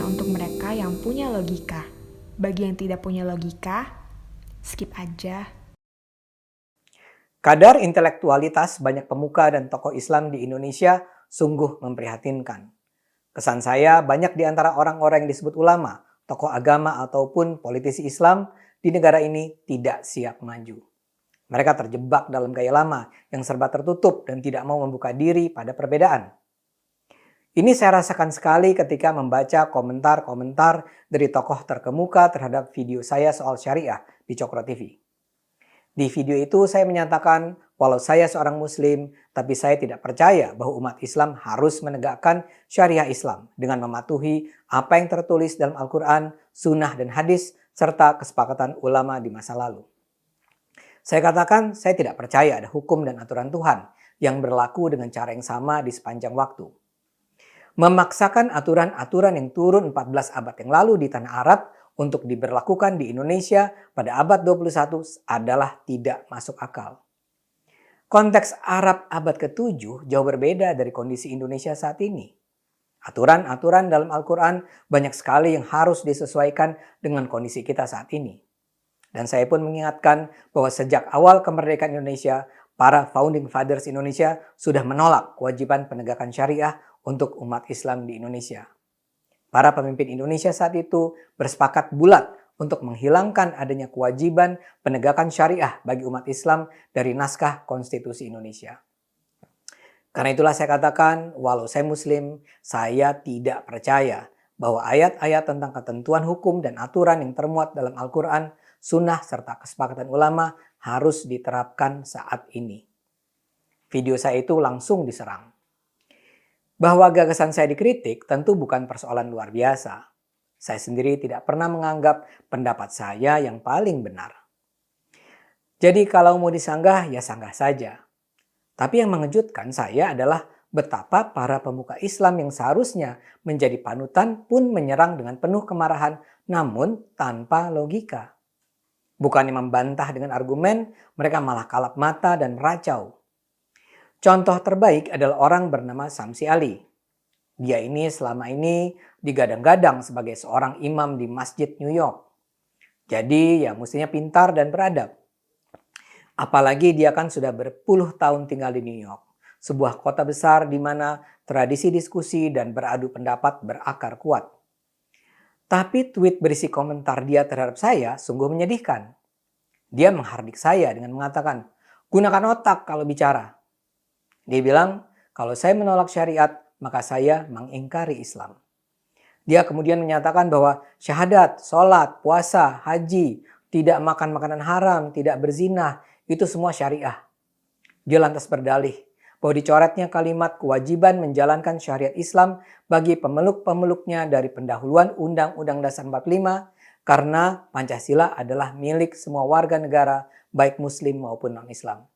hanya untuk mereka yang punya logika. Bagi yang tidak punya logika, skip aja. Kadar intelektualitas banyak pemuka dan tokoh Islam di Indonesia sungguh memprihatinkan. Kesan saya banyak di antara orang-orang yang disebut ulama, tokoh agama ataupun politisi Islam di negara ini tidak siap maju. Mereka terjebak dalam gaya lama yang serba tertutup dan tidak mau membuka diri pada perbedaan. Ini saya rasakan sekali ketika membaca komentar-komentar dari tokoh terkemuka terhadap video saya soal syariah di Cokro TV. Di video itu saya menyatakan walau saya seorang muslim, tapi saya tidak percaya bahwa umat Islam harus menegakkan syariah Islam dengan mematuhi apa yang tertulis dalam Al-Quran, Sunnah dan Hadis, serta kesepakatan ulama di masa lalu. Saya katakan saya tidak percaya ada hukum dan aturan Tuhan yang berlaku dengan cara yang sama di sepanjang waktu. Memaksakan aturan-aturan yang turun 14 abad yang lalu di tanah Arab untuk diberlakukan di Indonesia pada abad 21 adalah tidak masuk akal. Konteks Arab abad ke-7 jauh berbeda dari kondisi Indonesia saat ini. Aturan-aturan dalam Al-Quran banyak sekali yang harus disesuaikan dengan kondisi kita saat ini. Dan saya pun mengingatkan bahwa sejak awal kemerdekaan Indonesia, para founding fathers Indonesia sudah menolak kewajiban penegakan syariah untuk umat Islam di Indonesia. Para pemimpin Indonesia saat itu bersepakat bulat untuk menghilangkan adanya kewajiban penegakan syariah bagi umat Islam dari naskah konstitusi Indonesia. Karena itulah saya katakan, walau saya muslim, saya tidak percaya bahwa ayat-ayat tentang ketentuan hukum dan aturan yang termuat dalam Al-Quran, Sunnah, serta kesepakatan ulama harus diterapkan saat ini. Video saya itu langsung diserang. Bahwa gagasan saya dikritik tentu bukan persoalan luar biasa. Saya sendiri tidak pernah menganggap pendapat saya yang paling benar. Jadi kalau mau disanggah, ya sanggah saja. Tapi yang mengejutkan saya adalah betapa para pemuka Islam yang seharusnya menjadi panutan pun menyerang dengan penuh kemarahan namun tanpa logika. Bukannya membantah dengan argumen, mereka malah kalap mata dan meracau. Contoh terbaik adalah orang bernama Samsi Ali. Dia ini selama ini digadang-gadang sebagai seorang imam di masjid New York. Jadi ya mestinya pintar dan beradab. Apalagi dia kan sudah berpuluh tahun tinggal di New York. Sebuah kota besar di mana tradisi diskusi dan beradu pendapat berakar kuat. Tapi tweet berisi komentar dia terhadap saya sungguh menyedihkan. Dia menghardik saya dengan mengatakan, gunakan otak kalau bicara. Dia bilang, kalau saya menolak syariat, maka saya mengingkari Islam. Dia kemudian menyatakan bahwa syahadat, sholat, puasa, haji, tidak makan makanan haram, tidak berzina, itu semua syariah. Dia lantas berdalih bahwa dicoretnya kalimat kewajiban menjalankan syariat Islam bagi pemeluk-pemeluknya dari pendahuluan Undang-Undang Dasar 45 karena Pancasila adalah milik semua warga negara baik muslim maupun non-Islam.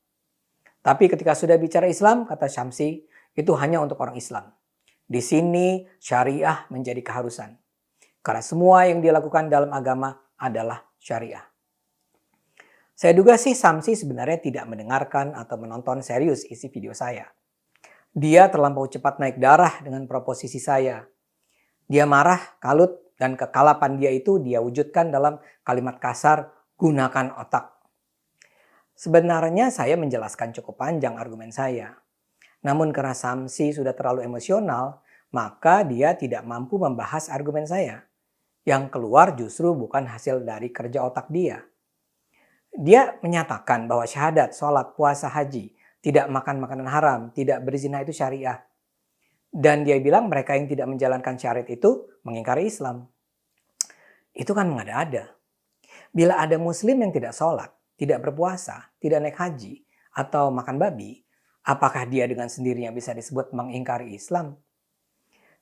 Tapi ketika sudah bicara Islam, kata Syamsi, itu hanya untuk orang Islam. Di sini syariah menjadi keharusan. Karena semua yang dilakukan dalam agama adalah syariah. Saya duga sih Samsi sebenarnya tidak mendengarkan atau menonton serius isi video saya. Dia terlampau cepat naik darah dengan proposisi saya. Dia marah, kalut, dan kekalapan dia itu dia wujudkan dalam kalimat kasar, gunakan otak. Sebenarnya saya menjelaskan cukup panjang argumen saya. Namun karena Samsi sudah terlalu emosional, maka dia tidak mampu membahas argumen saya. Yang keluar justru bukan hasil dari kerja otak dia. Dia menyatakan bahwa syahadat, sholat, puasa, haji, tidak makan makanan haram, tidak berzina itu syariah. Dan dia bilang mereka yang tidak menjalankan syariat itu mengingkari Islam. Itu kan mengada-ada. Bila ada muslim yang tidak sholat, tidak berpuasa, tidak naik haji, atau makan babi, apakah dia dengan sendirinya bisa disebut mengingkari Islam?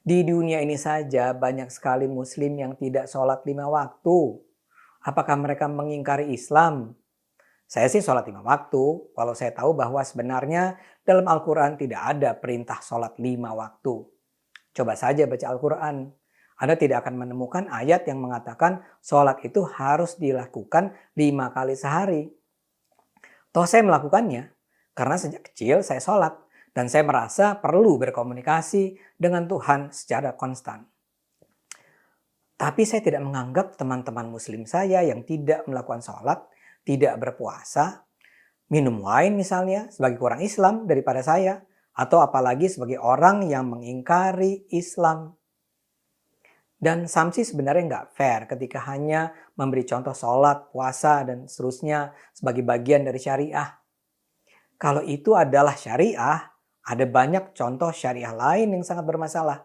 Di dunia ini saja banyak sekali muslim yang tidak sholat 5 waktu. Apakah mereka mengingkari Islam? Saya sih sholat 5 waktu, walau saya tahu bahwa sebenarnya dalam Al-Quran tidak ada perintah sholat 5 waktu. Coba saja baca Al-Quran. Anda tidak akan menemukan ayat yang mengatakan sholat itu harus dilakukan 5 kali sehari. Toh saya melakukannya karena sejak kecil saya sholat dan saya merasa perlu berkomunikasi dengan Tuhan secara konstan. Tapi saya tidak menganggap teman-teman muslim saya yang tidak melakukan sholat, tidak berpuasa, minum wine misalnya sebagai orang Islam daripada saya. Atau apalagi sebagai orang yang mengingkari Islam. Dan Samsi sebenarnya nggak fair ketika hanya memberi contoh sholat, puasa, dan seterusnya sebagai bagian dari syariah. Kalau itu adalah syariah, ada banyak contoh syariah lain yang sangat bermasalah.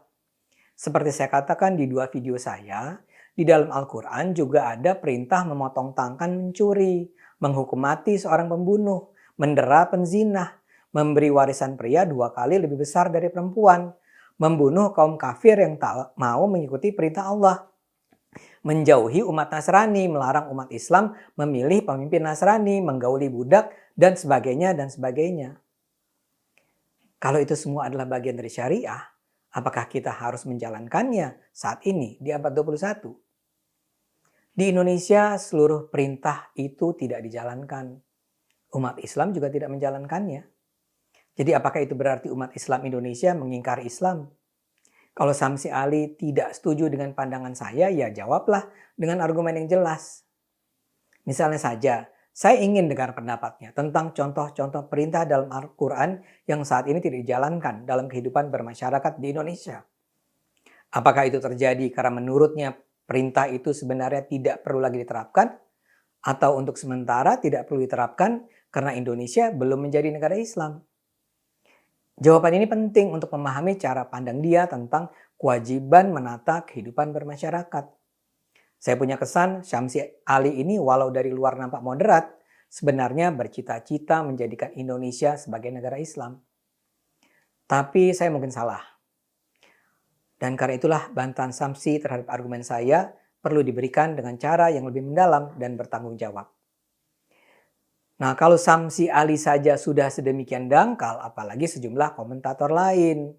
Seperti saya katakan di 2 video saya, di dalam Al-Quran juga ada perintah memotong tangan mencuri, menghukum mati seorang pembunuh, mendera penzina, memberi warisan pria 2 kali lebih besar dari perempuan, membunuh kaum kafir yang tak mau mengikuti perintah Allah, menjauhi umat Nasrani, melarang umat Islam memilih pemimpin Nasrani, menggauli budak, dan sebagainya, dan sebagainya. Kalau itu semua adalah bagian dari syariah, apakah kita harus menjalankannya saat ini di abad 21? Di Indonesia seluruh perintah itu tidak dijalankan. Umat Islam juga tidak menjalankannya. Jadi apakah itu berarti umat Islam Indonesia mengingkari Islam? Kalau Samsi Ali tidak setuju dengan pandangan saya, ya jawablah dengan argumen yang jelas. Misalnya saja, saya ingin dengar pendapatnya tentang contoh-contoh perintah dalam Al-Quran yang saat ini tidak dijalankan dalam kehidupan bermasyarakat di Indonesia. Apakah itu terjadi karena menurutnya perintah itu sebenarnya tidak perlu lagi diterapkan? Atau untuk sementara tidak perlu diterapkan karena Indonesia belum menjadi negara Islam? Jawaban ini penting untuk memahami cara pandang dia tentang kewajiban menata kehidupan bermasyarakat. Saya punya kesan Samsi Ali ini walau dari luar nampak moderat, sebenarnya bercita-cita menjadikan Indonesia sebagai negara Islam. Tapi saya mungkin salah. Dan karena itulah bantahan Samsi terhadap argumen saya perlu diberikan dengan cara yang lebih mendalam dan bertanggung jawab. Nah, kalau Samsi Ali saja sudah sedemikian dangkal, apalagi sejumlah komentator lain.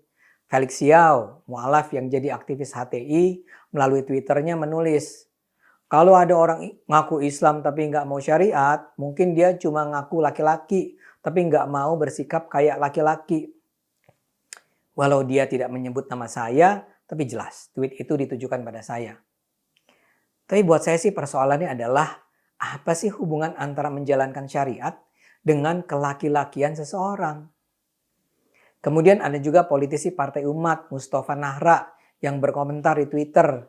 Felix Xiao, mualaf yang jadi aktivis HTI, melalui Twitternya menulis, kalau ada orang ngaku Islam tapi nggak mau syariat, mungkin dia cuma ngaku laki-laki, tapi nggak mau bersikap kayak laki-laki. Walau dia tidak menyebut nama saya, tapi jelas tweet itu ditujukan pada saya. Tapi buat saya sih persoalannya adalah, apa sih hubungan antara menjalankan syariat dengan kelaki-lakian seseorang? Kemudian ada juga politisi Partai Umat, Mustafa Nahra, yang berkomentar di Twitter.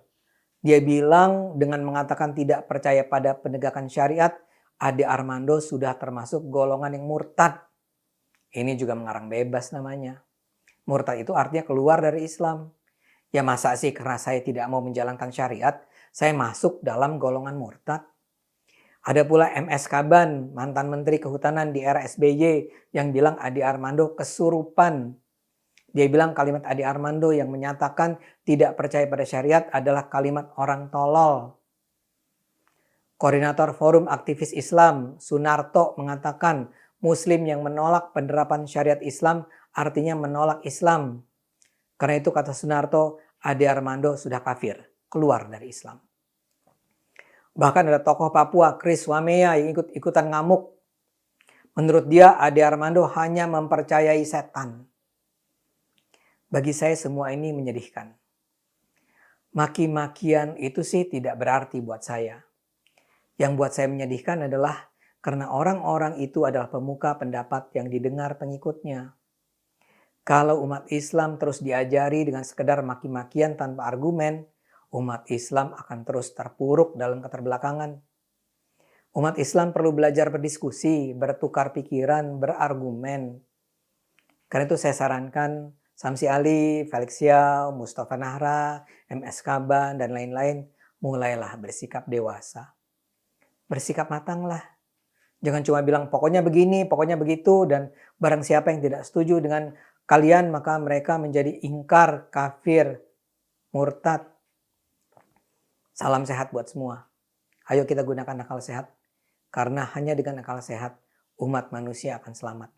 Dia bilang dengan mengatakan tidak percaya pada penegakan syariat, Ade Armando sudah termasuk golongan yang murtad. Ini juga mengarang bebas namanya. Murtad itu artinya keluar dari Islam. Ya masa sih karena saya tidak mau menjalankan syariat, saya masuk dalam golongan murtad? Ada pula MS Kaban, mantan Menteri Kehutanan di era SBY, yang bilang Ade Armando kesurupan. Dia bilang kalimat Ade Armando yang menyatakan tidak percaya pada syariat adalah kalimat orang tolol. Koordinator Forum Aktivis Islam, Sunarto, mengatakan Muslim yang menolak penerapan syariat Islam artinya menolak Islam. Karena itu kata Sunarto, Ade Armando sudah kafir, keluar dari Islam. Bahkan ada tokoh Papua, Chris Wameya, yang ikut-ikutan ngamuk. Menurut dia, Ade Armando hanya mempercayai setan. Bagi saya semua ini menyedihkan. Maki-makian itu sih tidak berarti buat saya. Yang buat saya menyedihkan adalah karena orang-orang itu adalah pemuka pendapat yang didengar pengikutnya. Kalau umat Islam terus diajari dengan sekedar maki-makian tanpa argumen, umat Islam akan terus terpuruk dalam keterbelakangan. Umat Islam perlu belajar berdiskusi, bertukar pikiran, berargumen. Karena itu saya sarankan Samsi Ali, Felix Xiao, Mustafa Nahra, MS Kaban, dan lain-lain, mulailah bersikap dewasa. Bersikap matanglah. Jangan cuma bilang pokoknya begini, pokoknya begitu, dan barang siapa yang tidak setuju dengan kalian maka mereka menjadi ingkar, kafir, murtad. Salam sehat buat semua. Ayo kita gunakan akal sehat. Karena hanya dengan akal sehat, umat manusia akan selamat.